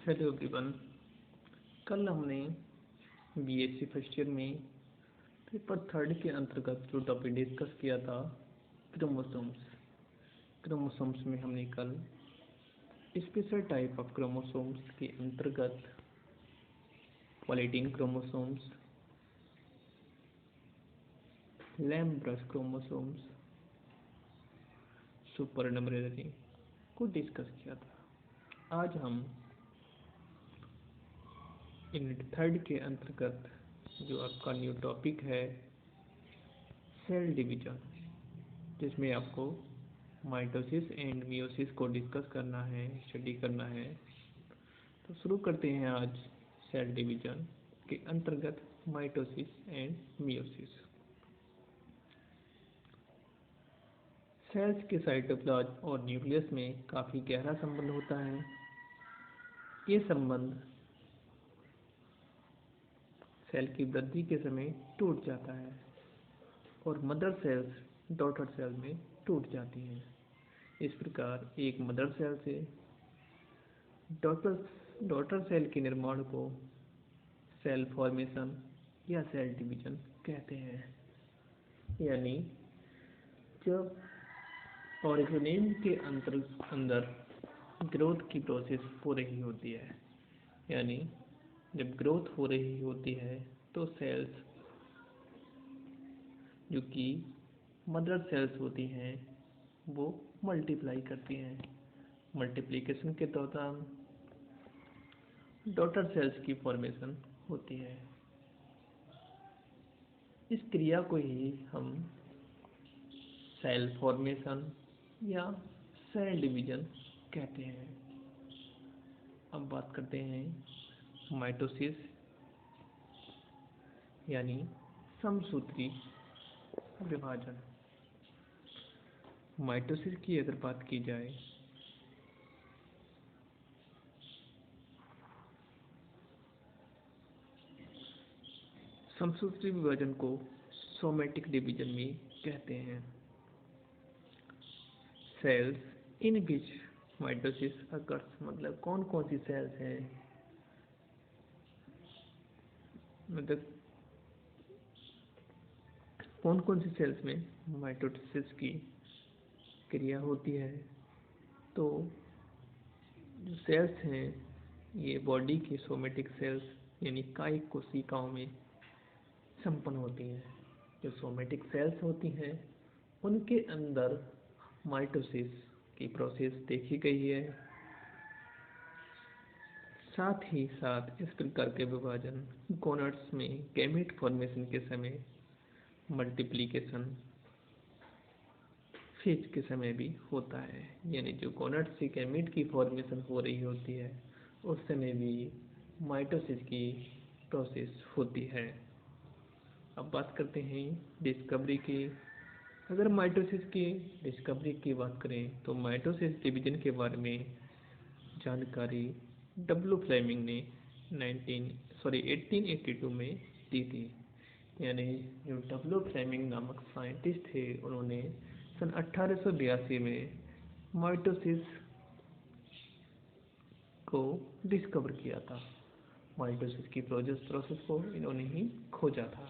Hello everyone. कल हमने BSc first year में पेपर थर्ड के अंतर्गत जो टॉपिक डिस्कस किया था क्रोमोसोम्स। क्रोमोसोम्स में हमने कल स्पेशल टाइप ऑफ क्रोमोसोम्स के अंतर्गत पॉलीडीन क्रोमोसोम्स, लैम्ब ब्रश क्रोमोसोम्स, सुपरनम्बररी को डिस्कस किया था। आज हम यूनिट थर्ड के अंतर्गत जो आपका न्यू टॉपिक है सेल डिवीजन, जिसमें आपको माइटोसिस एंड मियोसिस को डिस्कस करना है, स्टडी करना है। तो शुरू करते हैं आज सेल डिवीजन के अंतर्गत माइटोसिस एंड मियोसिस। सेल्स के साइटोप्लाज्म और न्यूक्लियस में काफ़ी गहरा संबंध होता है। ये संबंध सेल की वृद्धि के समय टूट जाता है और मदर सेल्स डॉटर सेल में टूट जाती हैं। इस प्रकार एक मदर सेल से डॉटर सेल के निर्माण को सेल फॉर्मेशन या सेल डिवीजन कहते हैं। यानी जब ऑर्गेनिज्म के अंदर ग्रोथ की प्रोसेस हो रही होती है, यानी जब ग्रोथ हो रही होती है तो सेल्स जो कि मदर सेल्स होती हैं वो मल्टीप्लाई करती हैं। मल्टीप्लिकेशन के दौरान डॉटर सेल्स की फॉर्मेशन होती है। इस क्रिया को ही हम सेल फॉर्मेशन या सेल डिवीजन कहते हैं। अब बात करते हैं माइटोसिस यानी समसूत्री विभाजन। माइटोसिस की अगर बात की जाए समसूत्री विभाजन को सोमैटिक डिवीजन भी कहते हैं। सेल्स इन विच माइटोसिस अकर्स, मतलब कौन कौन सी सेल्स हैं, मतलब कौन कौन सी सेल्स में माइटोसिस की क्रिया होती है। तो जो सेल्स हैं ये बॉडी की सोमैटिक सेल्स यानी कायिक कोशिकाओं में संपन्न होती हैं। जो सोमैटिक सेल्स होती हैं उनके अंदर माइटोसिस की प्रोसेस देखी गई है। साथ ही साथ इस प्रकार के विभाजन गोनाड्स में गैमेट फॉर्मेशन के समय, मल्टीप्लिकेशन फेज के समय भी होता है। यानी जो गोनाड्स से गैमेट की फॉर्मेशन हो रही होती है उस समय भी माइटोसिस की प्रोसेस होती है। अब बात करते हैं डिस्कवरी की। अगर माइटोसिस की डिस्कवरी की बात करें तो माइटोसिस डिवीजन के बारे में जानकारी डब्ल्यू फ्लेमिंग ने 1882 में दी थी। यानी जो डब्ल्यू फ्लेमिंग नामक साइंटिस्ट थे उन्होंने सन 1882 में माइटोसिस को डिस्कवर किया था। माइटोसिस की प्रोसेस को इन्होंने ही खोजा था।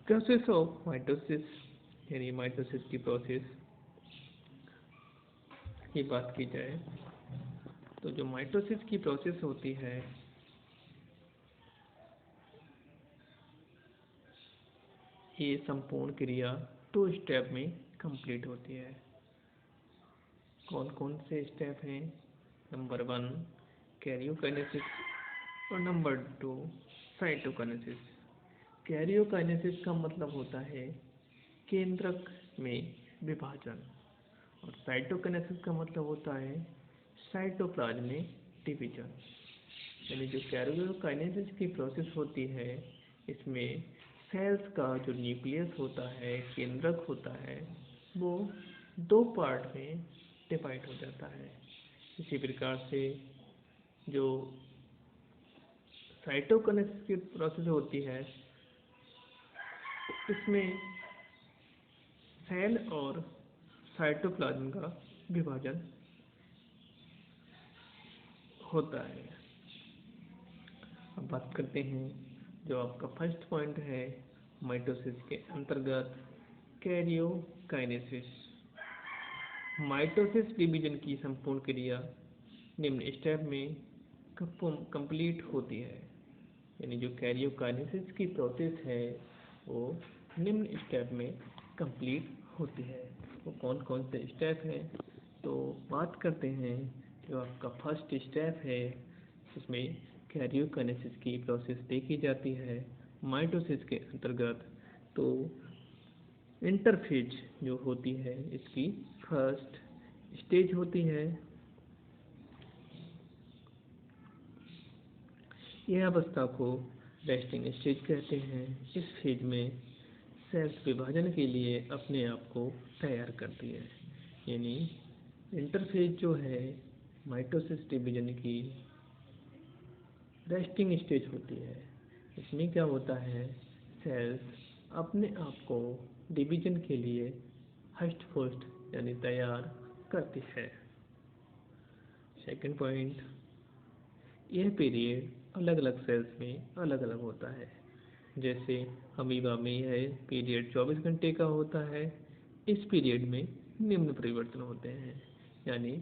प्रोसेस ऑफ माइटोसिस यानी माइटोसिस की प्रोसेस की बात की जाए तो जो माइटोसिस की प्रोसेस होती है ये संपूर्ण क्रिया 2 स्टेप में कंप्लीट होती है। कौन कौन से स्टेप हैं? नंबर 1 कैरियोकाइनेसिस और नंबर 2 साइटोकाइनेसिस। कैरियोकाइनेसिस का मतलब होता है केंद्रक में विभाजन और साइटोकाइनेसिस का मतलब होता है साइटोप्लाज्म में डिवीजन। यानी जो कैरियोकाइनेसिस की प्रोसेस होती है इसमें सेल्स का जो न्यूक्लियस होता है, केंद्रक होता है, वो 2 पार्ट में डिवाइड हो जाता है। इसी प्रकार से जो साइटोकाइनेसिस की प्रोसेस होती है इसमें सेल और साइटोप्लाज्म का विभाजन होता है। अब बात करते हैं जो आपका फर्स्ट पॉइंट है माइटोसिस के अंतर्गत कैरियोकाइनेसिस। माइटोसिस डिवीजन की संपूर्ण क्रिया निम्न स्टेप में कंप्लीट होती है। यानी जो कैरियोकाइनेसिस की प्रोसेस है वो निम्न स्टेप में कंप्लीट होती है। वो कौन कौन से स्टेप हैं, तो बात करते हैं जो आपका फर्स्ट स्टेप है उसमें कैरियोकाइनेसिस की प्रोसेस देखी जाती है माइटोसिस के अंतर्गत। तो इंटरफेज जो होती है इसकी फर्स्ट स्टेज होती है। यह अवस्था को रेस्टिंग स्टेज कहते हैं। इस फेज में सेल्स विभाजन के लिए अपने आप को तैयार करती है। यानी इंटरफेज जो है माइटोसिस डिवीजन की रेस्टिंग स्टेज होती है। इसमें क्या होता है, सेल्स अपने आप को डिवीजन के लिए हष्ट पुष्ट यानी तैयार करती है। सेकंड पॉइंट, यह पीरियड अलग अलग सेल्स में अलग अलग होता है। जैसे अमीबा में यह पीरियड 24 घंटे का होता है। इस पीरियड में निम्न परिवर्तन होते हैं। यानी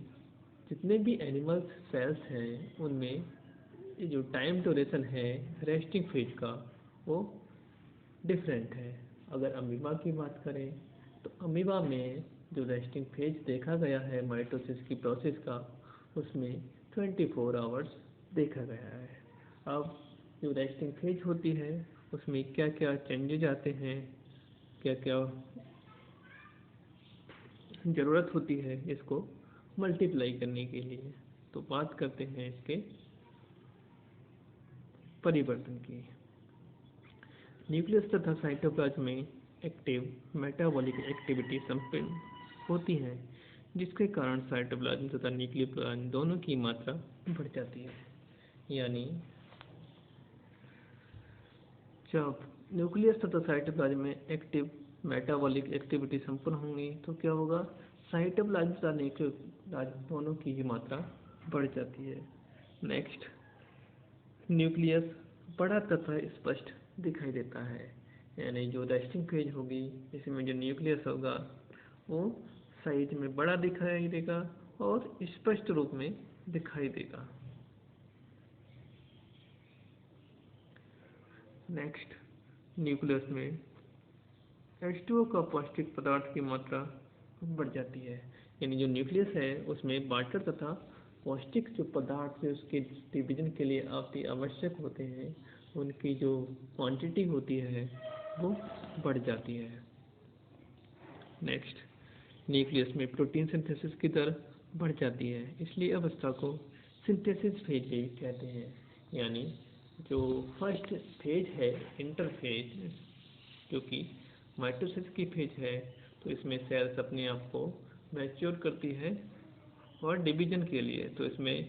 जितने भी एनिमल्स सेल्स हैं उनमें ये जो टाइम ड्यूरेशन है रेस्टिंग फेज का वो डिफरेंट है। अगर अमीबा की बात करें तो अमीबा में जो रेस्टिंग फेज देखा गया है माइटोसिस की प्रोसेस का उसमें 24 आवर्स देखा गया है। अब जो रेस्टिंग फेज होती है उसमें क्या क्या चेंजेज आते हैं, क्या क्या ज़रूरत होती है इसको मल्टीप्लाई करने के लिए, तो बात करते हैं इसके परिवर्तन की। न्यूक्लियस तथा साइटोप्लाज्म में एक्टिव मेटाबॉलिक एक्टिविटी संपन्न होती है जिसके कारण साइटोप्लाज्म तथा न्यूक्लियोप्लाज्म दोनों की मात्रा बढ़ जाती है। यानी जब न्यूक्लियस तथा साइटोप्लाज्म में एक्टिव मेटाबॉलिक एक्टिविटी संपन्न होंगी तो क्या होगा, साइटोप्लाज्म तथा न्यूक्लियोप्लाज्म दोनों की ही मात्रा बढ़ जाती है। नेक्स्ट, न्यूक्लियस बड़ा तथा स्पष्ट दिखाई देता है। यानी जो रेस्टिंग फेज होगी इसमें जो न्यूक्लियस होगा वो साइज में बड़ा दिखाई देगा और स्पष्ट रूप में दिखाई देगा। नेक्स्ट, न्यूक्लियस में H2O का पौष्टिक पदार्थ की मात्रा बढ़ जाती है। यानी जो न्यूक्लियस है उसमें वाटर तथा पौष्टिक जो पदार्थ जो उसके डिवीजन के लिए आवश्यक होते हैं उनकी जो क्वांटिटी होती है वो बढ़ जाती है। नेक्स्ट, न्यूक्लियस में प्रोटीन सिंथेसिस की दर बढ़ जाती है, इसलिए अवस्था को सिंथेसिस फेज भी कहते हैं। यानी जो फर्स्ट फेज है इंटरफेज जो कि माइटोसिस की फेज है, तो इसमें सेल्स अपने आप को मैच्योर करती है और डिवीजन के लिए तो इसमें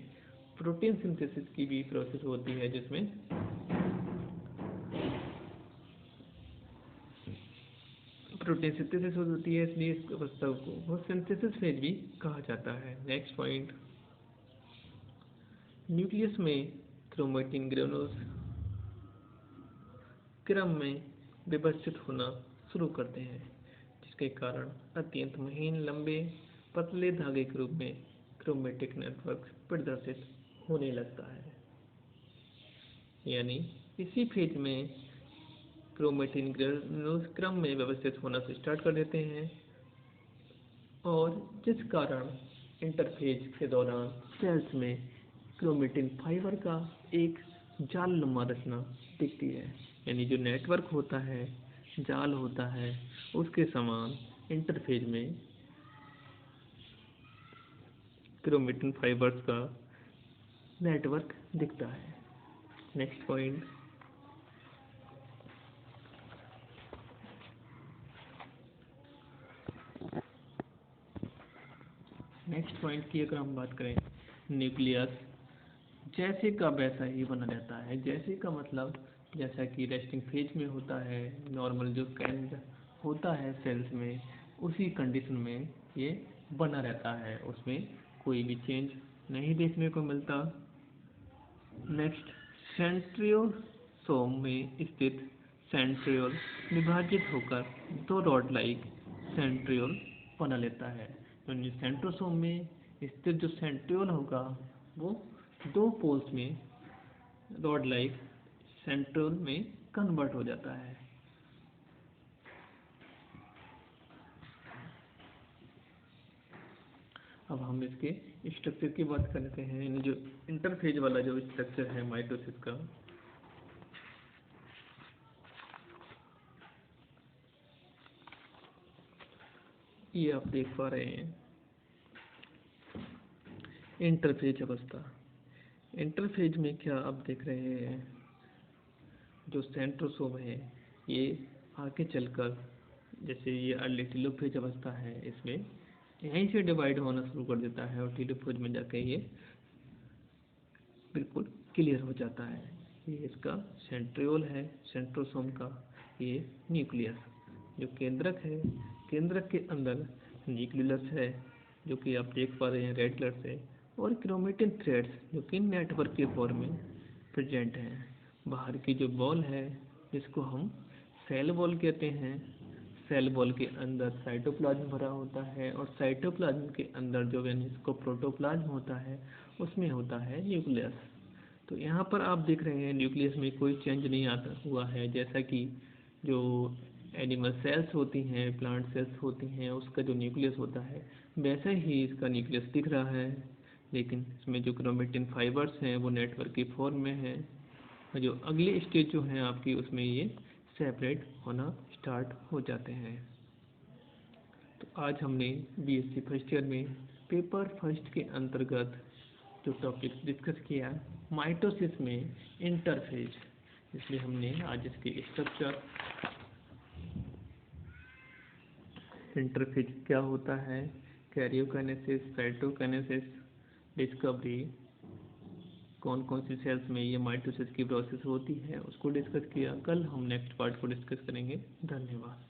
प्रोटीन सिंथेसिस की भी प्रोसेस होती है जिसमें प्रोटीन सिंथेसिस होती है, इसलिए इस अवस्था को वो सिंथेसिस फेज भी कहा जाता है। नेक्स्ट पॉइंट, न्यूक्लियस में क्रोमेटिन ग्रेनुल्स क्रम में व्यवस्थित होना शुरू करते हैं जिसके कारण अत्यंत महीन लंबे पतले धागे के रूप में क्रोमेटिक नेटवर्क प्रदर्शित होने लगता है। यानी इसी फेज में क्रोमेटिन ग्रेनुल्स क्रम में व्यवस्थित होना से स्टार्ट कर देते हैं और जिस कारण इंटरफेज के दौरान सेल्स में क्रोमेटिन फाइबर का एक जालनुमा रचना दिखती है। यानी जो नेटवर्क होता है, जाल होता है, उसके समान इंटरफेज में क्रोमेटिन फाइबर्स का नेटवर्क दिखता है। नेक्स्ट पॉइंट, की अगर हम बात करें, न्यूक्लियस जैसे का वैसा ही बना रहता है। जैसे का मतलब जैसा कि रेस्टिंग फेज में होता है, नॉर्मल जो कैन होता है सेल्स में उसी कंडीशन में ये बना रहता है, उसमें कोई भी चेंज नहीं देखने को मिलता। नेक्स्ट, सेंट्रियोसोम में स्थित सेंट्रियोल विभाजित होकर दो रॉड लाइक सेंट्रियोल बना लेता है। यानी सेंट्रोसोम में स्थित जो सेंट्रियोल होगा वो दो पोल्स में रॉड लाइक सेंट्रियोल में कन्वर्ट हो जाता है। अब हम इसके स्ट्रक्चर की बात करते हैं। जो इंटरफेज वाला जो स्ट्रक्चर है माइटोसिस का, ये आप देख पा रहे हैं इंटरफेज अवस्था। इंटरफेज में क्या आप देख रहे हैं, जो सेंट्रोसोम है ये आगे चलकर, जैसे ये अर्ली टेलोफेज अवस्था है, इसमें यहीं से डिवाइड होना शुरू कर देता है और टेलोफेज में जाके ये बिल्कुल क्लियर हो जाता है। ये इसका सेंट्रियोल है, सेंट्रोसोम का ये न्यूक्लियस। जो केंद्रक है, केंद्रक के अंदर न्यूक्लियस है जो कि आप देख पा रहे हैं रेड कलर से, और क्रोमेटिन थ्रेड्स जो कि नेटवर्क के फॉर्म में प्रेजेंट हैं। बाहर की जो बॉल है जिसको हम सेल बॉल कहते हैं, सेल बॉल के अंदर साइटोप्लाज्म भरा होता है और साइटोप्लाज्म के अंदर जो जिसको प्रोटोप्लाज्म होता है उसमें होता है न्यूक्लियस। तो यहाँ पर आप देख रहे हैं न्यूक्लियस में कोई चेंज नहीं आता हुआ है, जैसा कि जो एनिमल सेल्स होती हैं, प्लांट सेल्स होती हैं, उसका जो न्यूक्लियस होता है वैसे ही इसका न्यूक्लियस दिख रहा है। लेकिन इसमें जो क्रोमेटिन फाइबर्स हैं वो नेटवर्क की फॉर्म में है। जो अगली स्टेज जो है आपकी, उसमें ये सेपरेट होना स्टार्ट हो जाते हैं। तो आज हमने बीएससी फर्स्ट ईयर में पेपर फर्स्ट के अंतर्गत जो टॉपिक डिस्कस किया, माइटोसिस में इंटरफेज, इसलिए हमने आज इसके स्ट्रक्चर, इंटरफेज क्या होता है, कैरियोकाइनेसिस, साइटोकाइनेसिस, डिस्कवरी, कौन कौन सी सेल्स में ये माइटोसिस की प्रोसेस होती है उसको डिस्कस किया। कल हम नेक्स्ट पार्ट को डिस्कस करेंगे। धन्यवाद।